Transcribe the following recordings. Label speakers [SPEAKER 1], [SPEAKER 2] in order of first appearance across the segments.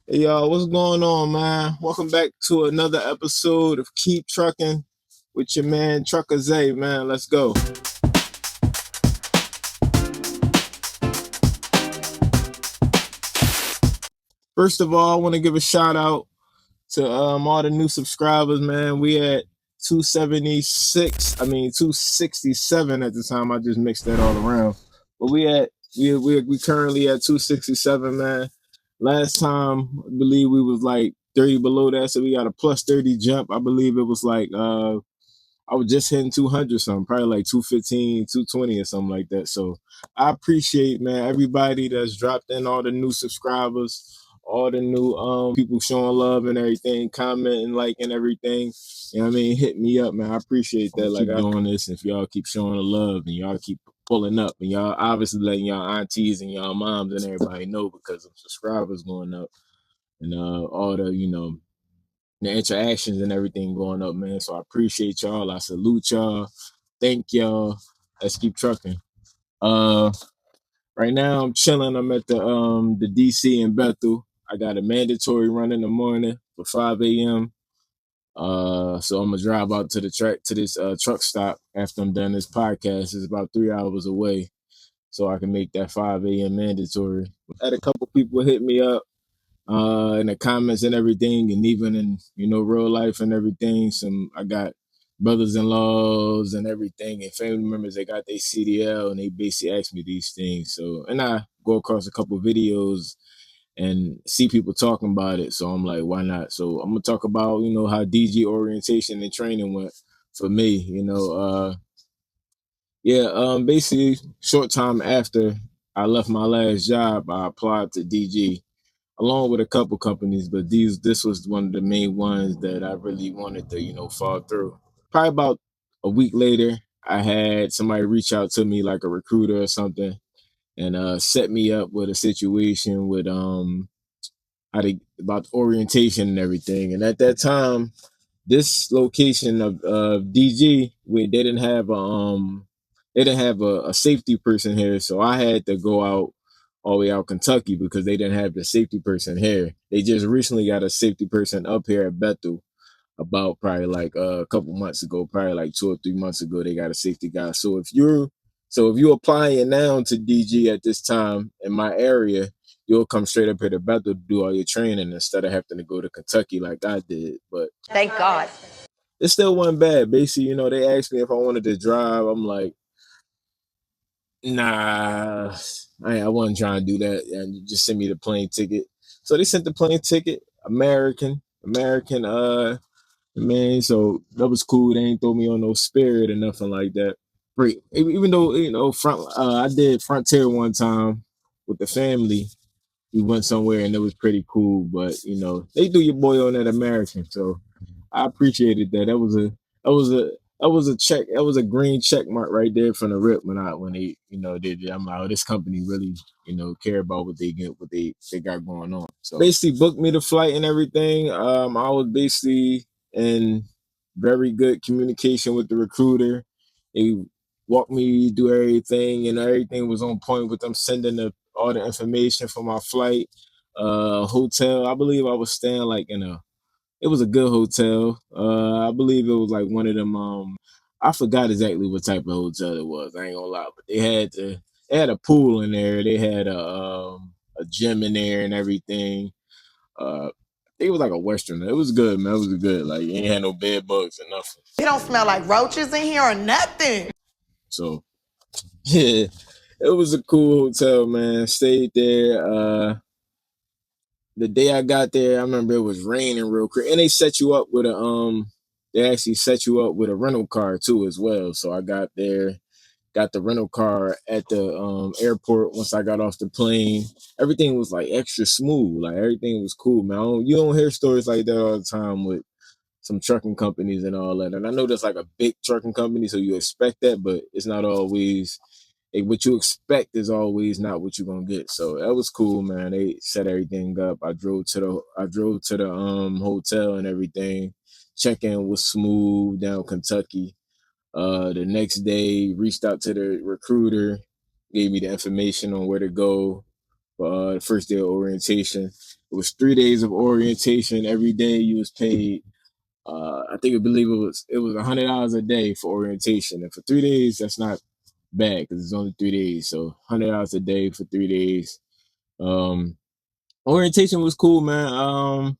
[SPEAKER 1] Hey y'all, what's going on, man? Welcome back to another episode of Keep Truckin with your man Trucker Zay, man. Let's go. First of all, I want to give a shout out to all the new subscribers, man. We at 276. 267 at the time. I just mixed that all around. But we currently at 267, man. Last time I believe we was like 30 below that, so we got a plus 30 jump. I believe it was like I was just hitting 200 something, probably like 215, 220 or something like that. So I appreciate, man, everybody that's dropped in, all the new subscribers, all the new people showing love and everything, commenting, liking everything. You know what I mean? Hit me up, man. I appreciate that. Like, I'm doing this. If y'all keep showing the love and y'all keep pulling up and y'all obviously letting y'all aunties and y'all moms and everybody know because of subscribers going up and all the, the interactions and everything going up, man. So I appreciate y'all. I salute y'all. Thank y'all. Let's keep trucking. Uh, right now I'm chilling. I'm at the DC in Bethel. I got a mandatory run in the morning for 5 a.m. So I'm gonna drive out to the track to this truck stop after I'm done this podcast. It's about 3 hours away, so I can make that 5 a.m. mandatory. I had a couple people hit me up in the comments and everything, and even in real life and everything. I got brothers-in-laws and everything, and family members that got their CDL, and they basically ask me these things. So, and I go across a couple videos and see people talking about it. So I'm like, why not? So I'm gonna talk about how DG orientation and training went for me. Basically, short time after I left my last job, I applied to DG along with a couple companies, but this was one of the main ones that I really wanted to, fall through. Probably about a week later, I had somebody reach out to me like a recruiter or something and set me up with a situation with about orientation and everything. And at that time, this location of DG, where they didn't have a safety person here, so I had to go out all the way out Kentucky because they didn't have the safety person here. They just recently got a safety person up here at Bethel about probably like a couple months ago, probably like 2 or 3 months ago. They got a safety guy. So if you're applying now to DG at this time in my area, you'll come straight up here to Bethel to do all your training instead of having to go to Kentucky like I did. But
[SPEAKER 2] Thank God.
[SPEAKER 1] it still wasn't bad. Basically, they asked me if I wanted to drive. I'm like, nah, I wasn't trying to do that. And you just send me the plane ticket. So they sent the plane ticket, American, man. So that was cool. They ain't throw me on no Spirit or nothing like that. Great. Even though, I did Frontier one time with the family. We went somewhere and it was pretty cool, but they do your boy on that American. So I appreciated that. That was a that was a check. That was a green check mark right there from the rip when they did it. I'm like, oh, this company really care about what they get, what they got going on. So basically booked me the flight and everything. I was basically in very good communication with the recruiter. He walked me do everything, and everything was on point with them sending all the information for my flight. Hotel. I believe I was staying like in a it was a good hotel. I believe it was like one of them. I forgot exactly what type of hotel it was. I ain't gonna lie, but they had a pool in there. They had a gym in there and everything. Uh, it was like a Western. It was good, man. It was good. Like, you ain't had no bed bugs or nothing.
[SPEAKER 2] It don't smell like roaches in here or nothing.
[SPEAKER 1] So yeah, it was a cool hotel, man. Stayed there. The day I got there, I remember it was raining real quick, and they actually set you up with a rental car too as well. So I got there, got the rental car at the airport. Once I got off the plane, everything was like extra smooth. Like everything was cool, man. You don't hear stories like that all the time with some trucking companies and all that. And I know that's like a big trucking company, so you expect that, but it's not always what you expect is always not what you're gonna get. So that was cool, man. They set everything up. I drove to the hotel and everything. Check-in was smooth down Kentucky. The next day, reached out to the recruiter, gave me the information on where to go for the first day of orientation. It was 3 days of orientation. Every day you was paid. I think I believe it was $100 a day for orientation, and for 3 days that's not bad because it's only 3 days. So $100 a day for 3 days. Um, Orientation was cool, man.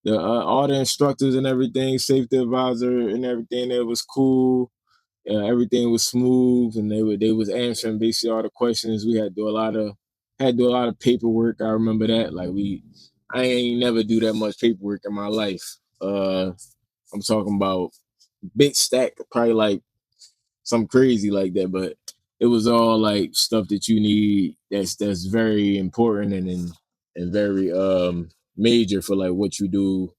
[SPEAKER 1] The all the instructors and everything, safety advisor and everything, it was cool. Everything was smooth, and they was answering basically all the questions. We had to do a lot of paperwork. I remember that. I ain't never do that much paperwork in my life. I'm talking about big stack, probably like something crazy like that. But it was all like stuff that you need that's very important and very major for like what you do.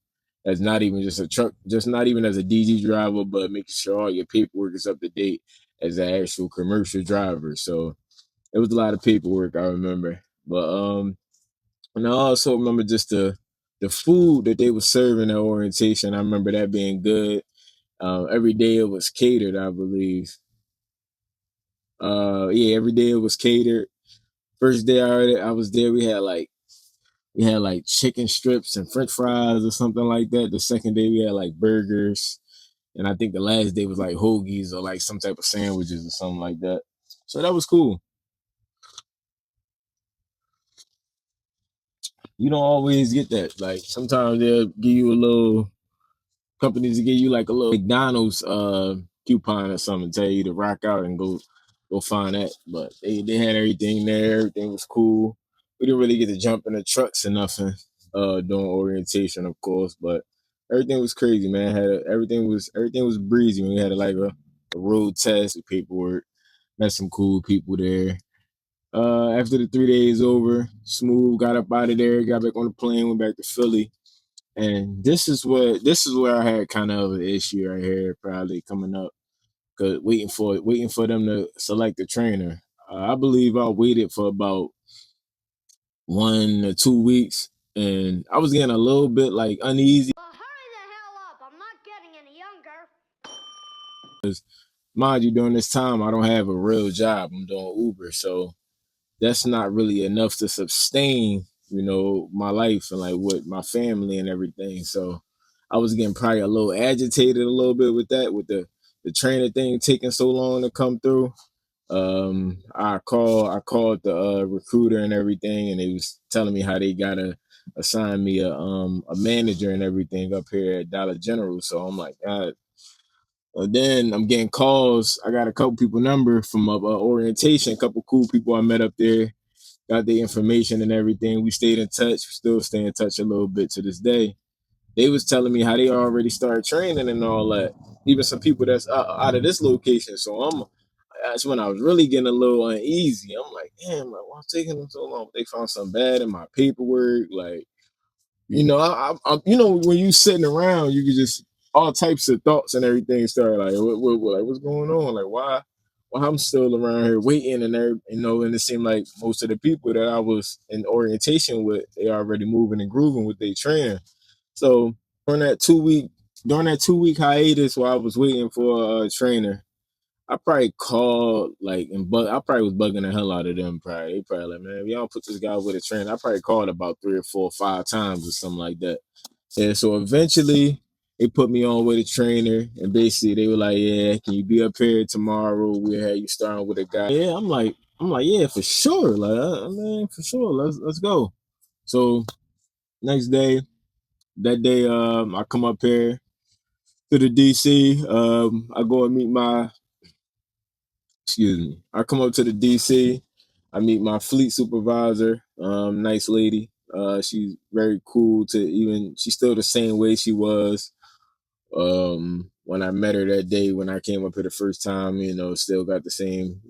[SPEAKER 1] As not even just a truck, just not even as a DG driver, but making sure all your paperwork is up to date as an actual commercial driver. So it was a lot of paperwork, I remember. But and I also remember just the food that they were serving at orientation. I remember that being good. Every day it was catered, I believe. Yeah, every day it was catered. First day I was there, we had like chicken strips and French fries or something like that. The second day we had like burgers, and I think the last day was like hoagies or like some type of sandwiches or something like that. So that was cool. You don't always get that. Like sometimes they'll give you a little companies to give you like a little McDonald's coupon or something, tell you to rock out and go find that. But they had everything there, everything was cool. We didn't really get to jump in the trucks or nothing during orientation, of course, but everything was crazy, man. Everything was breezy. We had a road test with paperwork, met some cool people there. After the 3 days over, smooth, got up out of there, got back on the plane, went back to Philly, and this is where I had kind of an issue right here, probably coming up, cause waiting for them to select the trainer. I believe I waited for about 1 or 2 weeks, and I was getting a little bit like uneasy.
[SPEAKER 3] Well, hurry the hell up. I'm not getting any younger.
[SPEAKER 1] Mind you, during this time, I don't have a real job. I'm doing Uber, so that's not really enough to sustain, my life and like with my family and everything. So I was getting probably a little agitated a little bit with that, with the trainer thing taking so long to come through. I called the recruiter and everything, and they was telling me how they gotta assign me a manager and everything up here at Dollar General. So I'm like, God. Then I'm getting calls. I got a couple people number from orientation, a couple cool people I met up there, got the information and everything. We stayed in touch. We still stay in touch a little bit to this day. They was telling me how they already started training and all that. Even some people that's out of this location. So that's when I was really getting a little uneasy. I'm like, damn, like, why taking them so long? They found something bad in my paperwork. Like, when you sitting around, you can just all types of thoughts and everything start like, like, what's going on? Like, why I'm still around here waiting and and it seemed like most of the people that I was in orientation with, they already moving and grooving with their training. So during that 2 week hiatus while I was waiting for a trainer, I probably called like I probably was bugging the hell out of them. Probably they probably like, man, if y'all put this guy with a trainer, I probably called about 3 or 4 or 5 times or something like that. And so eventually they put me on with a trainer, and basically they were like, "Yeah, can you be up here tomorrow? We'll have you starting with a guy." Yeah, I'm like, yeah, for sure. Like, man, for sure. Let's go. So next day, that day, I come up here to the DC. I go and meet my, excuse me. I come up to the DC. I meet my fleet supervisor. Nice lady. She's very cool. She's still the same way she was when I met her that day when I came up here the first time. Still got the same.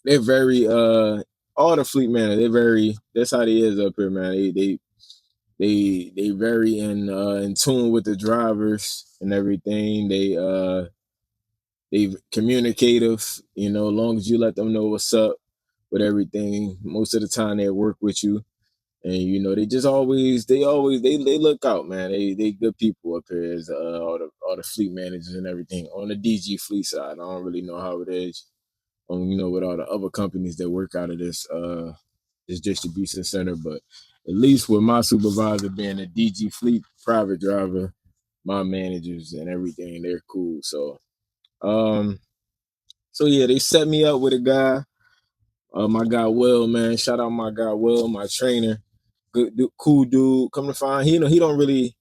[SPEAKER 1] They're very all the fleet man. They're very. That's how they is up here, man. They very in tune with the drivers and everything. They communicative. As long as you let them know what's up with everything. Most of the time they work with you, and they just they look out, man. They good people up here as all the fleet managers and everything on the DG fleet side. I don't really know how it is with all the other companies that work out of this distribution center, but at least with my supervisor being a DG Fleet private driver, my managers and everything, they're cool. Um, so yeah, they set me up with a guy. My guy Will, man, shout out my guy Will, my trainer, good, dude, cool dude. Come to find, he don't really,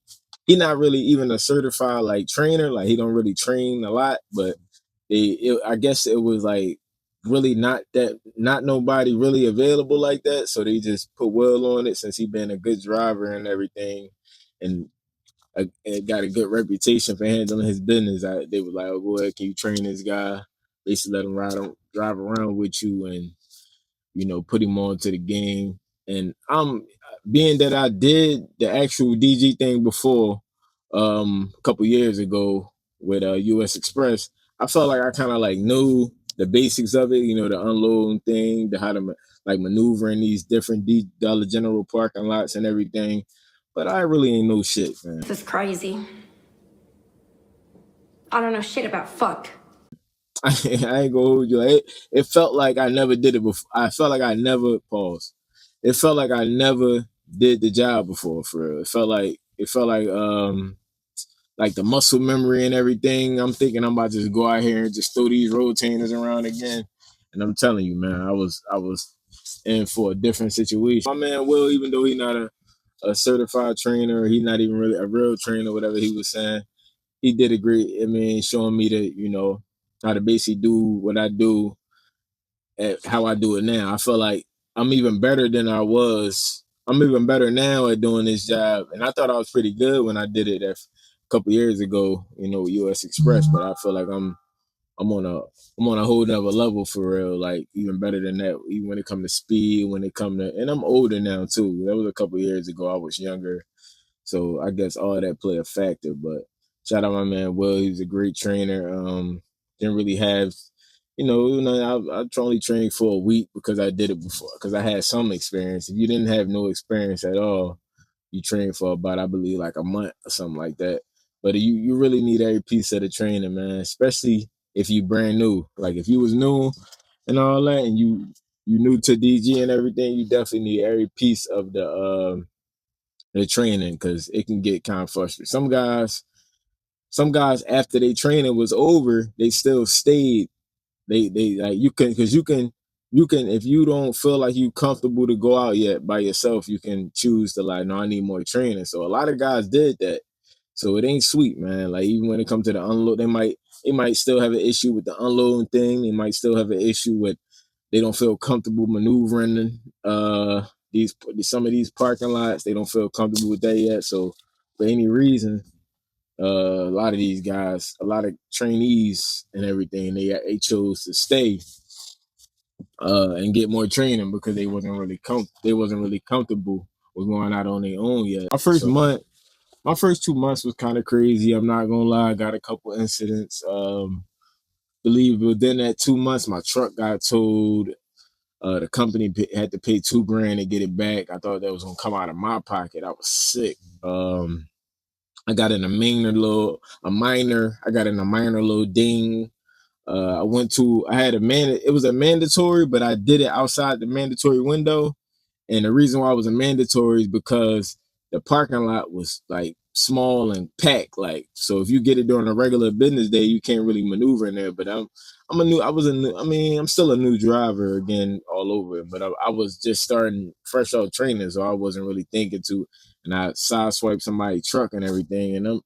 [SPEAKER 1] he not really even a certified like trainer. Like he don't really train a lot, but I guess it was like really not nobody really available like that. So they just put Will on it since he been a good driver and everything, and it got a good reputation for handling his business. They were like, "Oh, go ahead, can you train this guy? Basically, let him drive around with you and put him on to the game." And I'm being that I did the actual DG thing before, a couple years ago with US Express. I felt like I kind of like knew the basics of it, the unloading thing, the how to like maneuver in these different Dollar General parking lots and everything. But I really ain't know shit, man.
[SPEAKER 4] This is crazy. I don't know shit about fuck.
[SPEAKER 1] I ain't gonna hold you. It felt like I never did it before. I felt like I never paused. It felt like I never did the job before. For real, it felt like the muscle memory and everything. I'm thinking I'm about to just go out here and just throw these rotainers around again. And I'm telling you, man, I was in for a different situation. My man Will, even though he's not a certified trainer, he's not even really a real trainer, whatever he was saying, he did a great. I mean, showing me that how to basically do what I do at how I do it now. I feel like I'm even better than I was. I'm even better now at doing this job, and I thought I was pretty good when I did it a couple years ago. US Express, but I feel like I'm on a whole nother level for real. Like even better than that. Even when it comes to speed, when it comes to, and I'm older now too. That was a couple years ago. I was younger, so I guess all that play a factor. But shout out my man Will. He was a great trainer. Didn't really have, I only trained for a week because I did it before because I had some experience. If you didn't have no experience at all, you train for about I believe like a month or something like that. But you really need every piece of the training, man. Especially if you brand new. Like if you was new and all that, and you new to DG and everything, you definitely need every piece of the training because it can get kind of frustrating. Some guys after they training was over, they still stayed. They like you can if you don't feel like you comfortable to go out yet by yourself, you can choose to like, no, I need more training. So a lot of guys did that. So it ain't sweet, man. Like even when it comes to the unload, they might still have an issue with the unloading thing. They might still have an issue with they don't feel comfortable maneuvering these some of these parking lots. They don't feel comfortable with that yet. So for any reason, a lot of these guys, a lot of trainees and everything, they chose to stay and get more training because they wasn't really comfortable with going out on their own yet. My first 2 months was kind of crazy. I'm not gonna lie. I got a couple incidents. Believe within that 2 months, my truck got towed. The company had to pay $2,000 to get it back. I thought that was gonna come out of my pocket. I was sick. I got in I got in a minor little ding. I had it was a mandatory, but I did it outside the mandatory window. And the reason why it was a mandatory is because the parking lot was like small and packed. Like, so if you get it during a regular business day, you can't really maneuver in there. But I'm still a new driver again all over it. But I was just starting fresh out training, so I wasn't really thinking to, and I sideswiped somebody's truck and everything. And I ain't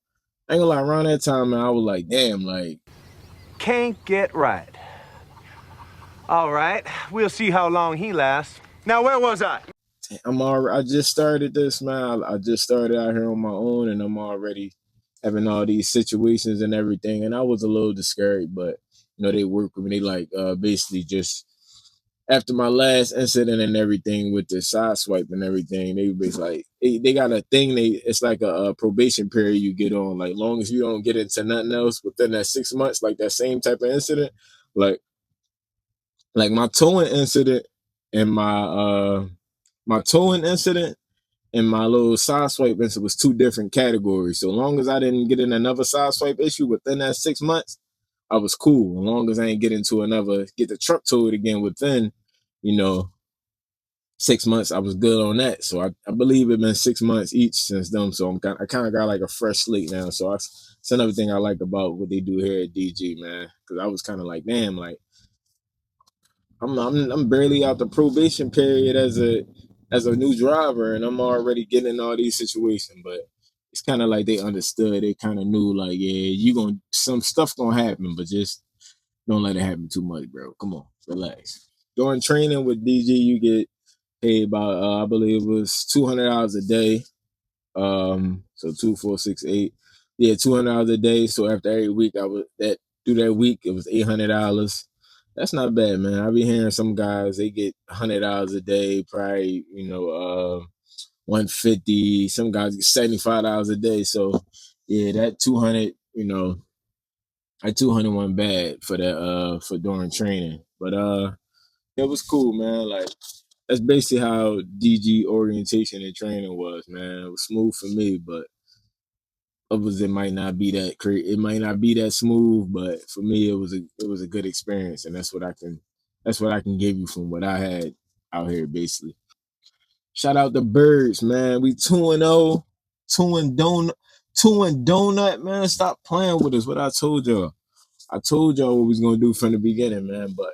[SPEAKER 1] gonna lie, around that time, man, I was like, damn, like,
[SPEAKER 5] can't get right. All right, we'll see how long he lasts. Now, where was I?
[SPEAKER 1] I just started this, man. I just started out here on my own, and I'm already having all these situations and everything. And I was a little discouraged, but they work with me. They like basically just after my last incident and everything with the side swipe and everything, they basically like they got a thing. It's like a probation period you get on. Like long as you don't get into nothing else within that 6 months, like that same type of incident, like my towing incident and my towing incident and my little side swipe incident was two different categories. So long as I didn't get in another side swipe issue within that 6 months, I was cool. As long as I ain't get the truck towed again within, you know, 6 months, I was good on that. So I believe it's been 6 months each since then. So I kind of got like a fresh slate now. So that's another thing I like about what they do here at DG, man. Because I was kind of like, damn, like I'm barely out the probation period as a new driver, and I'm already getting in all these situations. But it's kind of like they understood. They kind of knew, like, yeah, some stuff gonna happen, but just don't let it happen too much, bro. Come on, relax. During training with DG, you get paid about I believe it was $200 a day. So 2, 4, 6, 8. Yeah, $200 a day. So after every week, I was that through that week, it was $800. That's not bad, man. I be hearing some guys they get $100 a day, probably 150. Some guys get $75 a day. So yeah, that 200, that 200 wasn't bad for that for during training. But it was cool, man. Like that's basically how DG orientation and training was, man. It was smooth for me, but others it might not be that it might not be that smooth, but for me it was a good experience, and that's what I can give you from what I had out here basically. Shout out the birds, man. We 2-0, two and donut, two and donut, man. Stop playing with us. What I told y'all. I told y'all what we was gonna do from the beginning, man. But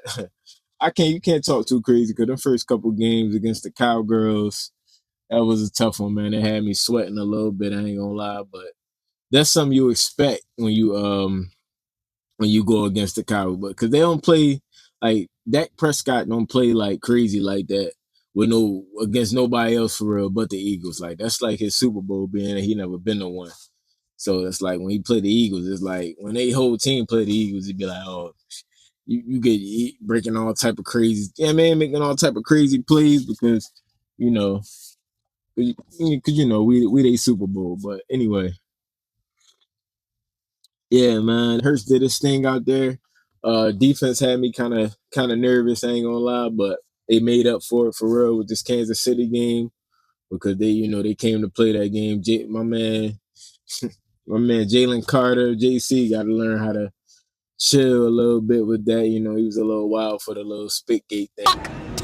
[SPEAKER 1] you can't talk too crazy because the first couple games against the Cowgirls, that was a tough one, man. It had me sweating a little bit. I ain't gonna lie, but that's something you expect when you go against the Cowboys, but because they don't play like Dak Prescott don't play like crazy like that with no against nobody else for real but the Eagles. Like that's like his Super Bowl being that he never been to one. So it's like when he played the Eagles, it's like when they whole team play the Eagles, it'd be like, oh, you get breaking all type of crazy, yeah, man, making all type of crazy plays because you know, because we they Super Bowl. But anyway, yeah, man. Hurts did his thing out there. Defense had me kind of nervous. I ain't gonna lie, but they made up for it for real with this Kansas City game because they came to play that game. My man Jalen Carter, JC, got to learn how to chill a little bit with that. He was a little wild for the little spit gate thing.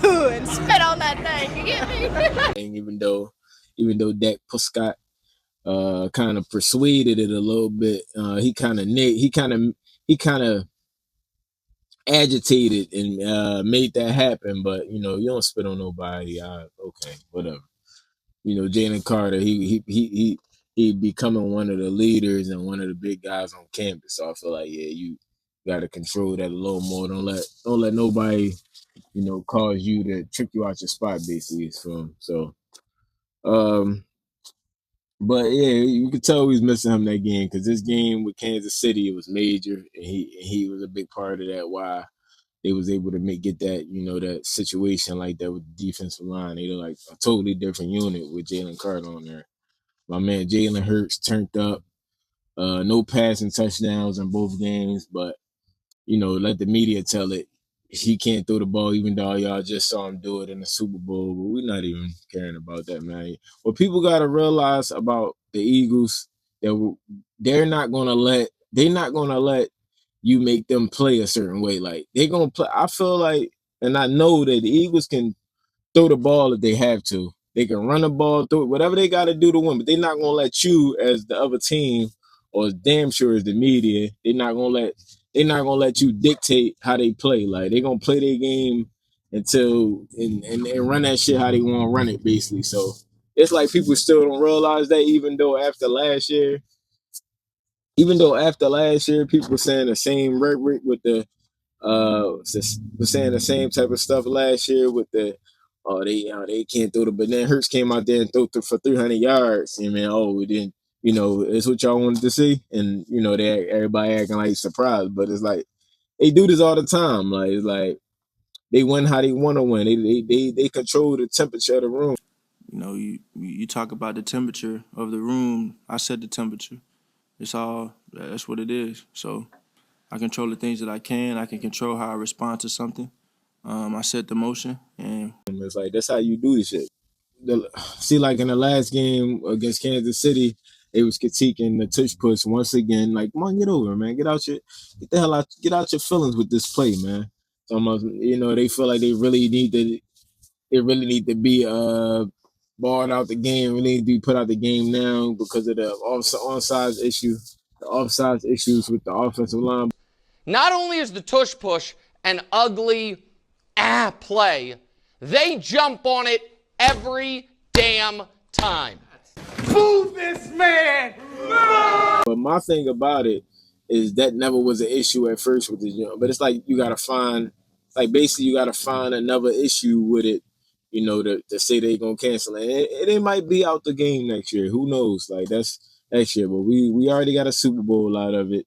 [SPEAKER 2] And spit on that thing. You get me?
[SPEAKER 1] Even though Dak Prescott kind of persuaded it a little bit. He kind of agitated and made that happen. But you don't spit on nobody. Okay, whatever. Jalen Carter, he becoming one of the leaders and one of the big guys on campus. So I feel like you got to control that a little more. Don't let nobody cause you to trick you out your spot. Basically, it's from so. Um, But yeah, you could tell we was missing him that game because this game with Kansas City it was major, and he was a big part of that. Why they was able to get that that situation like that with the defensive line. They were like a totally different unit with Jalen Carter on there. My man Jalen Hurts turned up. No passing touchdowns in both games, but let the media tell it. He can't throw the ball, even though y'all just saw him do it in the Super Bowl. But we're not even caring about that, man. What people got to realize about the Eagles that they're not gonna let you make them play a certain way. Like they're gonna play. I feel like, and I know that the Eagles can throw the ball if they have to. They can run the ball, through it, whatever they got to do to win. But they're not gonna let you, as the other team, or damn sure as the media, they're not gonna let you dictate how they play. Like they're gonna play their game until and run that shit how they want to run it, basically. So it's like people still don't realize that, even though after last year, people were saying the same rhetoric with the was saying the same type of stuff last year with the they can't throw but then Hurts came out there and threw for 300 yards. And man, we didn't. It's what y'all wanted to see, and everybody acting like surprised, but it's like they do this all the time. Like it's like they win how they want to win. They control the temperature of the room.
[SPEAKER 6] You talk about the temperature of the room. I set the temperature. That's what it is. So I control the things that I can. I can control how I respond to something. I set the motion, and
[SPEAKER 1] It's like that's how you do this shit. See, like in the last game against Kansas City, they was critiquing the tush push once again. Like, come on, get over, man. Get the hell out, get out your feelings with this play, man. It's almost, they feel like they really need to. it really need to be barred out the game. Really need to be put out the game now because of the onside issue, the offside issues with the offensive line.
[SPEAKER 2] Not only is the tush push an ugly play, they jump on it every damn time.
[SPEAKER 5] Move this man!
[SPEAKER 1] But my thing about it is that never was an issue at first with the but it's like you gotta find, like basically you gotta find another issue with it, to say they gonna cancel it. It might be out the game next year. Who knows? Like that's next year, but we already got a Super Bowl out of it.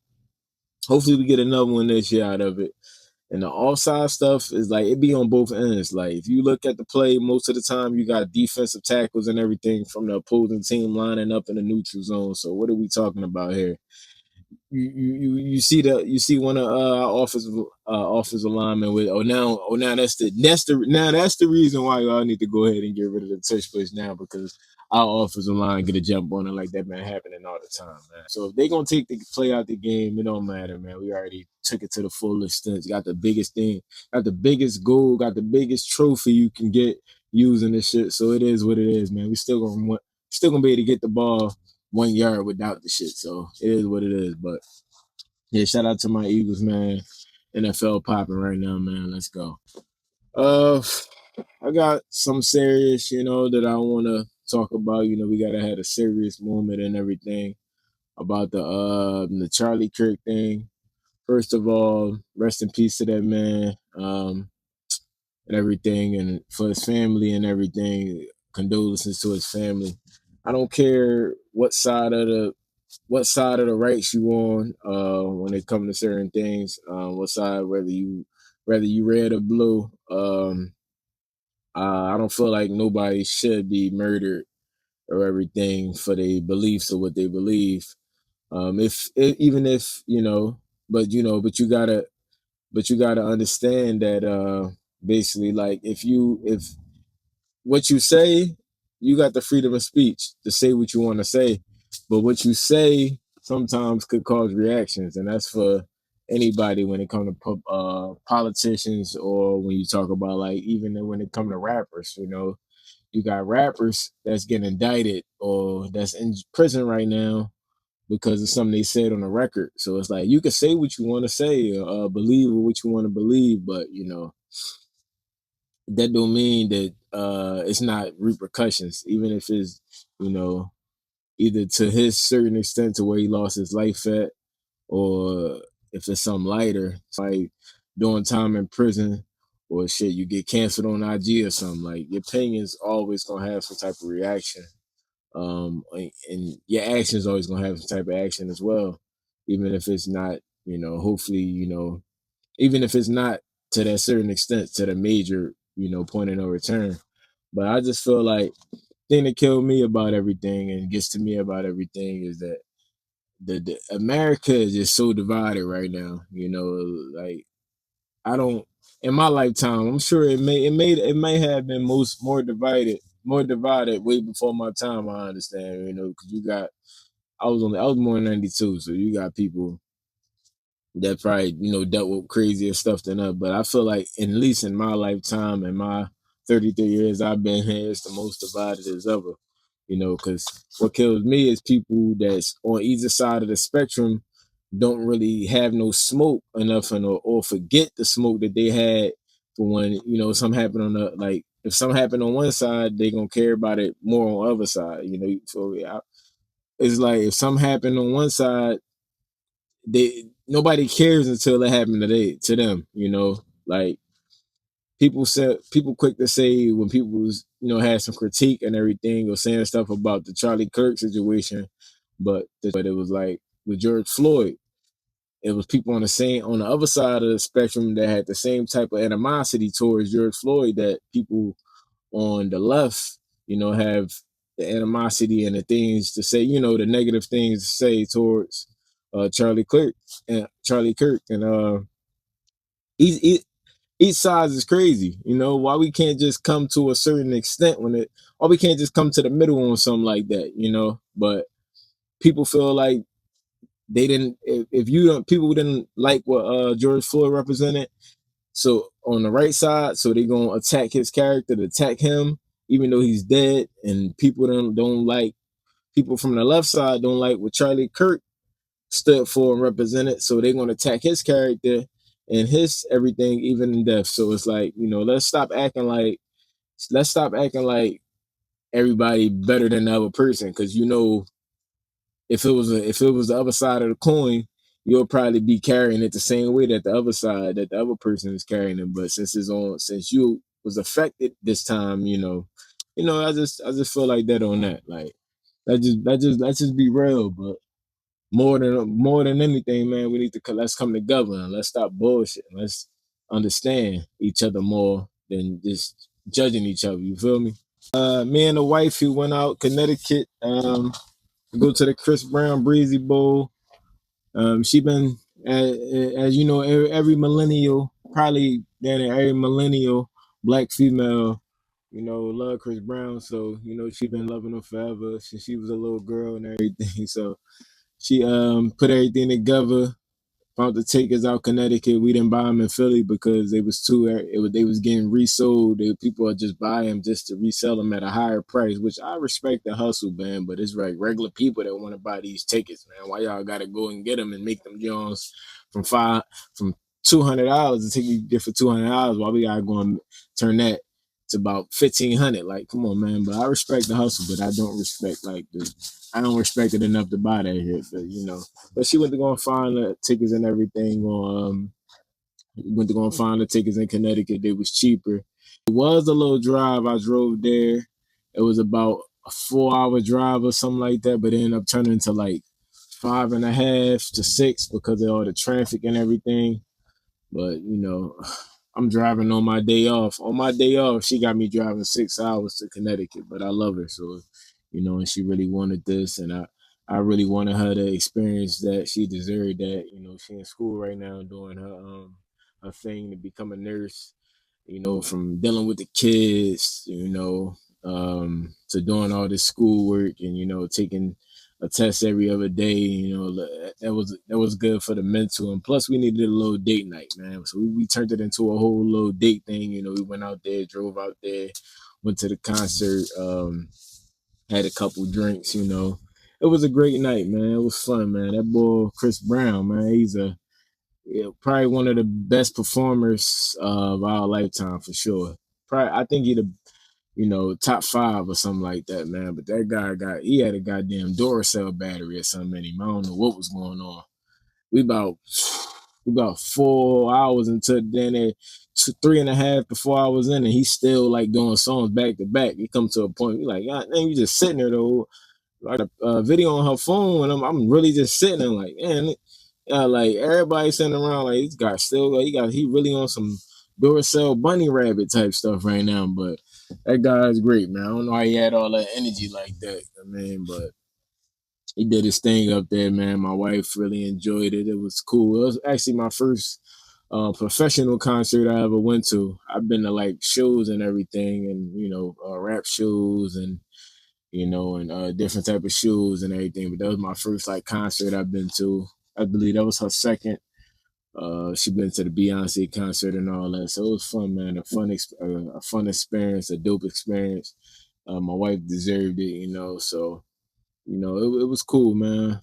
[SPEAKER 1] Hopefully we get another one this year out of it. And the offside stuff is like it be on both ends. Like if you look at the play, most of the time you got defensive tackles and everything from the opposing team lining up in the neutral zone. So what are we talking about here? You see one of our offensive linemen with now that's the reason why y'all need to go ahead and get rid of the touch push now, because our offensive line get a jump on it like that been happening all the time, man. So if they gonna take the play out the game, it don't matter, man. We already took it to the full extent. Got the biggest thing, got the biggest goal, got the biggest trophy you can get using this shit. So it is what it is, man. We still gonna be able to get the ball 1 yard without the shit. So it is what it is. But yeah, shout out to my Eagles, man. NFL popping right now, man. Let's go. I got some serious, that I want to talk about. We gotta have a serious moment and everything about the Charlie Kirk thing. First of all, rest in peace to that man, and everything, and for his family and everything. Condolences to his family. I don't care what side of the rights you on when it comes to certain things. What side, whether you red or blue. I don't feel like nobody should be murdered or everything for their beliefs or what they believe. Even if but you gotta understand that basically, like, if what you say, you got the freedom of speech to say what you want to say, but what you say sometimes could cause reactions, and that's for anybody when it comes to politicians, or when you talk about, like, even when it comes to rappers. You got rappers that's getting indicted or that's in prison right now because of something they said on a record. So it's like you can say what you want to say, believe what you want to believe, but that don't mean that it's not repercussions, even if it's you know either to his certain extent to where he lost his life at, or if it's something lighter, like doing time in prison, or shit, you get canceled on IG or something. Like, your opinion's always gonna have some type of reaction, and your action's always gonna have some type of action as well, even if it's not, hopefully, even if it's not to that certain extent, to the major, point of no return. But I just feel like the thing that killed me about everything and gets to me about everything is that the America is just so divided right now. Like, I don't, in my lifetime, I'm sure it may have been more divided way before my time. I understand, because I was born in '92, so you got people that probably dealt with crazier stuff than us. But I feel like, at least in my lifetime and my 33 years I've been here, it's the most divided as ever. Because what kills me is people that's on either side of the spectrum don't really have no smoke enough, or forget the smoke that they had for when something happened on the, like, if something happened on one side, they gonna care about it more on the other side. So it's like, if something happened on one side, nobody cares until it happened to them. Like, people quick to say when people was, had some critique and everything, or saying stuff about the Charlie Kirk situation, but it was like with George Floyd, it was people on the other side of the spectrum that had the same type of animosity towards George Floyd that people on the left, have the animosity and the things to say, the negative things to say towards Charlie Kirk, and each, each side is crazy. Why we can't just come to a certain extent why we can't just come to the middle on something like that, But people feel like they didn't. If you don't, people didn't like what George Floyd represented. So on the right side, so they gonna attack his character to attack him, even though he's dead, and people don't like people from the left side don't like what Charlie Kirk stood for and represented, so they're gonna attack his character and his everything, even in death. So it's like, let's stop acting like everybody better than the other person, because if it was the other side of the coin, you'll probably be carrying it the same way that the other person is carrying it. But since you was affected this time, I just feel like that on that. Like let's just be real. But more than anything, man, we need to let's come together and let's stop bullshit. Let's understand each other more than just judging each other. You feel me? Me and the wife who went out Connecticut, go to the Chris Brown Breezy Bowl. She been, as you know, every millennial, probably every millennial black female, love Chris Brown. So she been loving him forever since she was a little girl and everything. So she put everything together, found the tickets out Connecticut. We didn't buy them in Philly because they was getting resold. People are just buying them just to resell them at a higher price, which I respect the hustle, man. But it's like regular people that want to buy these tickets, man. Why y'all got to go and get them and make them Jones from $200 to take you there for $200? Why we gotta go and turn that to about $1,500? Like, come on, man. But I respect the hustle, but I don't respect it enough to buy that here. But she went to go and find the tickets and everything went to go and find the tickets in Connecticut. They was cheaper. It was a little drive. I drove there. It was about a 4 hour drive or something like that, but it ended up turning into like 5.5 to 6 because of all the traffic and everything. But I'm driving on my day off. On my day off, she got me driving 6 hours to Connecticut, but I love her. So, and she really wanted this, and I really wanted her to experience that. She deserved that. She in school right now doing her thing to become a nurse. From dealing with the kids, to doing all this schoolwork and taking a test every other day. That was good for the mental, and plus we needed a little date night, man. So we turned it into a whole little date thing. We went out there, drove out there, went to the concert, had a couple drinks. It was a great night, man. It was fun, man. That boy Chris Brown, man, he's probably one of the best performers of our lifetime for sure. Probably, I think he the top five or something like that, man. But that guy he had a goddamn Duracell battery or something in him. I don't know what was going on. We about 4 hours into then at 3.5 to 4 hours in, and he's still like doing songs back to back. He come to a point, you like, God damn, you just sitting there though. Like a video on her phone, and I'm really just sitting there like, man, like everybody sitting around like this guy still he really on some Duracell bunny rabbit type stuff right now. But that guy is great, man. I don't know how he had all that energy like that, man, but he did his thing up there, man. My wife really enjoyed it. It was cool. It was actually my first professional concert I ever went to. I've been to like shows and everything, and rap shows and different type of shows and everything. But that was my first like concert I've been to. I believe that was her second. She been to the Beyonce concert and all that, so it was fun, man. A fun experience, a dope experience. My wife deserved it, So it was cool, man.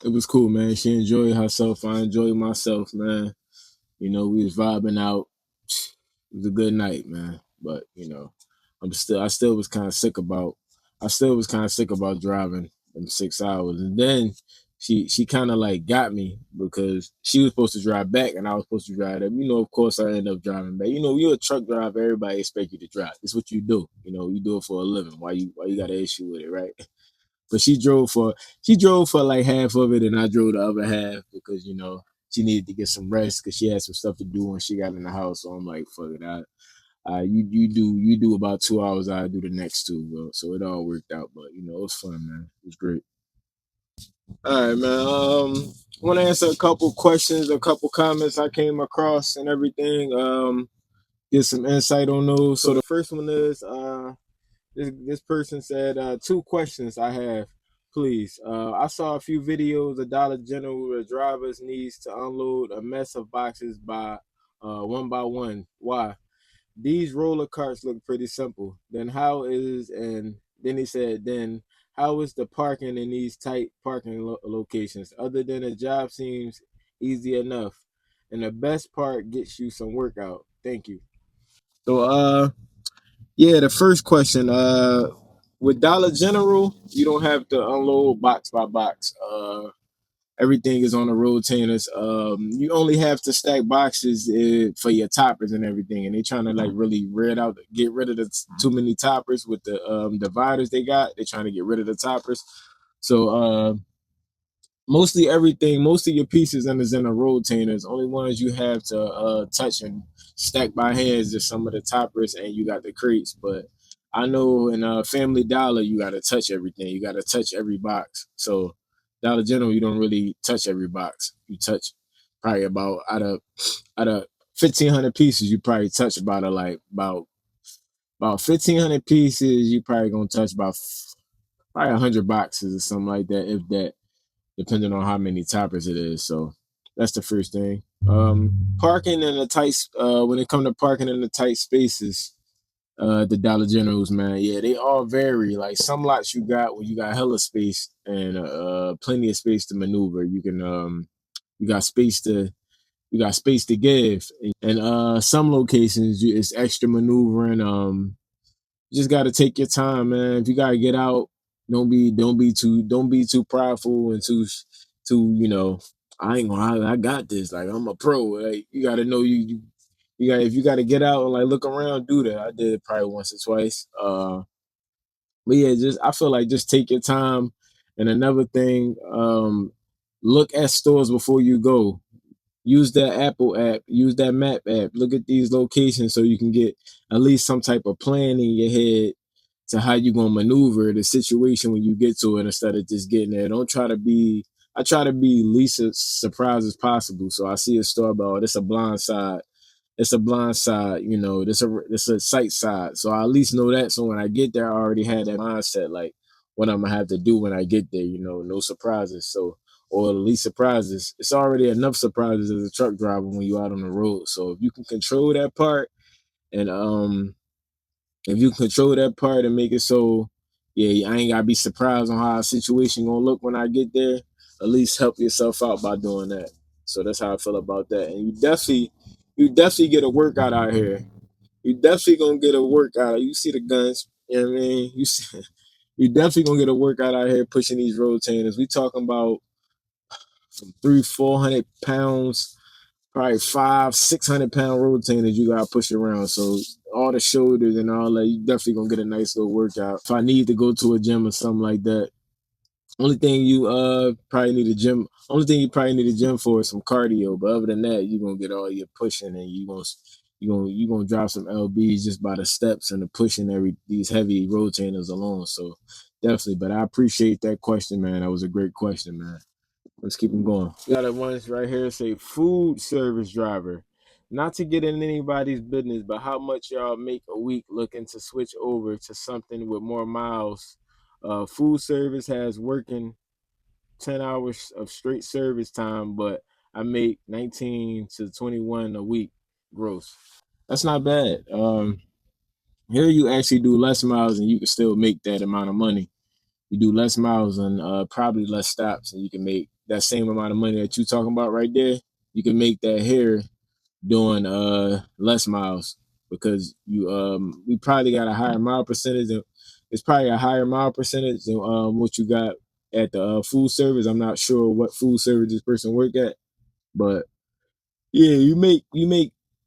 [SPEAKER 1] It was cool, man. She enjoyed herself. I enjoyed myself, man. We was vibing out. It was a good night, man. But I still was kind of sick about driving them 6 hours. And then she kind of like got me because she was supposed to drive back and I was supposed to drive them. Of course I ended up driving back. You're a truck driver. Everybody expect you to drive. It's what you do. You do it for a living. Why you got an issue with it, right? But she drove for like half of it, and I drove the other half because she needed to get some rest because she had some stuff to do when she got in the house. So I'm like, fuck it, you do about 2 hours, I do the next two, bro. So it all worked out, but it was fun, man. It was great. All right, man. I want to answer a couple questions, a couple comments I came across, and everything. Get some insight on those. So the first one is this person said two questions I have, please. I saw a few videos of Dollar General where drivers needs to unload a mess of boxes by one. Why? These roller carts look pretty simple. Then he said, then how is the parking in these tight parking locations? Other than the job seems easy enough. And the best part gets you some workout. Thank you. So, yeah, the first question, with Dollar General, you don't have to unload box by box. Everything is on the rotainers. You only have to stack boxes for your toppers and everything, and they trying to like really get rid of the too many toppers with the dividers they got. They're trying to get rid of the toppers. So mostly everything, most of your pieces is in the rotainers. Only ones you have to touch and stack by hands is some of the toppers, and you got the crates. But I know in Family Dollar you got to touch everything. You got to touch every box. So Dollar General you don't really touch every box. You touch probably about out of 1,500 pieces, you probably touch about 1,500 pieces. You probably gonna touch about probably 100 boxes or something like that, if that, depending on how many toppers it is. So that's the first thing. Parking in the tight when it comes to parking in the tight spaces, the Dollar Generals, man, yeah, they all vary. Like some lots you got where you got hella space and plenty of space to maneuver. You got space to give, and some locations it's extra maneuvering. You just got to take your time, man. If you got to get out, don't be too prideful and too I ain't gonna I got this, like I'm a pro. Like you got to know you got, if you got to get out and like look around, do that. I did it probably once or twice. But yeah, just I feel like just take your time. And another thing, look at stores before you go. Use that Apple app, use that map app. Look at these locations so you can get at least some type of plan in your head to how you gonna maneuver the situation when you get to it, instead of just getting there. Don't try to be. I try to be least as surprised as possible. So I see a store about it's a blind side. It's a blind side, This a sight side. So I at least know that. So when I get there, I already had that mindset, like what I'm gonna have to do when I get there. No surprises. So or at least surprises. It's already enough surprises as a truck driver when you out on the road. So if you can control that part, and if you control that part and make it so, yeah, I ain't gotta be surprised on how a situation gonna look when I get there. At least help yourself out by doing that. So that's how I feel about that. And you definitely get a workout out here. You definitely gonna get a workout. You see the guns, you know what I mean? You definitely gonna get a workout out here pushing these rotainers. We talking about from 300-400 pounds, probably 500-600 pound rotainers you gotta push around. So all the shoulders and all that, you definitely gonna get a nice little workout. If I need to go to a gym or something like that, only thing you probably need a gym for is some cardio. But other than that, you're gonna get all your pushing, and you gonna drop some lbs just by the steps and the pushing these heavy rotainers alone. So definitely. But I appreciate that question, man. That was a great question, man. Let's keep them going. We got a one right here say food service driver. Not to get in anybody's business, but how much y'all make a week looking to switch over to something with more miles? Food service has working 10 hours of straight service time, but I make 19 to 21 a week gross. That's not bad. Here you actually do less miles and you can still make that amount of money. You do less miles and probably less stops, and you can make that same amount of money that you talking about right there. You can make that here doing less miles, because we probably got a higher mile percentage, and it's probably a higher mile percentage than what you got at the food service. I'm not sure what food service this person work at, but yeah, you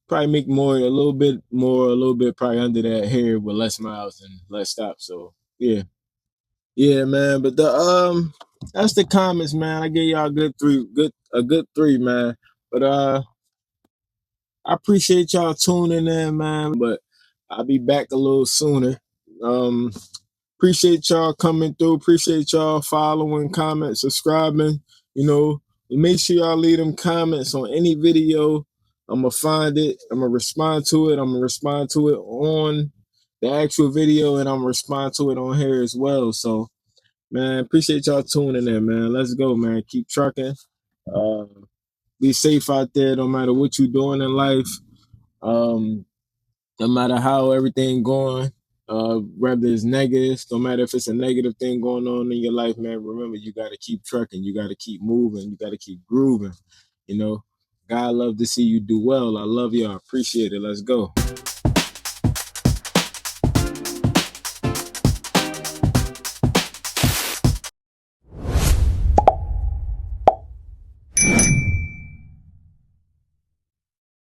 [SPEAKER 1] probably make more, a little bit more, a little bit probably under that here with less miles and less stops. So yeah. Yeah, man. But the that's the comments, man. I gave y'all a good three, man. But I appreciate y'all tuning in, man. But I'll be back a little sooner. Um Appreciate y'all coming through. Appreciate y'all following, comment, subscribing. You know, make sure y'all leave them comments on any video. I'm going to find it. I'm going to respond to it. I'm going to respond to it on the actual video, and I'm going to respond to it on here as well. So, man, appreciate y'all tuning in, man. Let's go, man. Keep trucking. Uh, be safe out there no matter what you're doing in life. No matter how everything going, whether it's negative, no matter if it's a negative thing going on in your life, man, remember you got to keep trucking. You got to keep moving. You got to keep grooving. You know, God love to see you do well. I love y'all. Appreciate it. Let's go.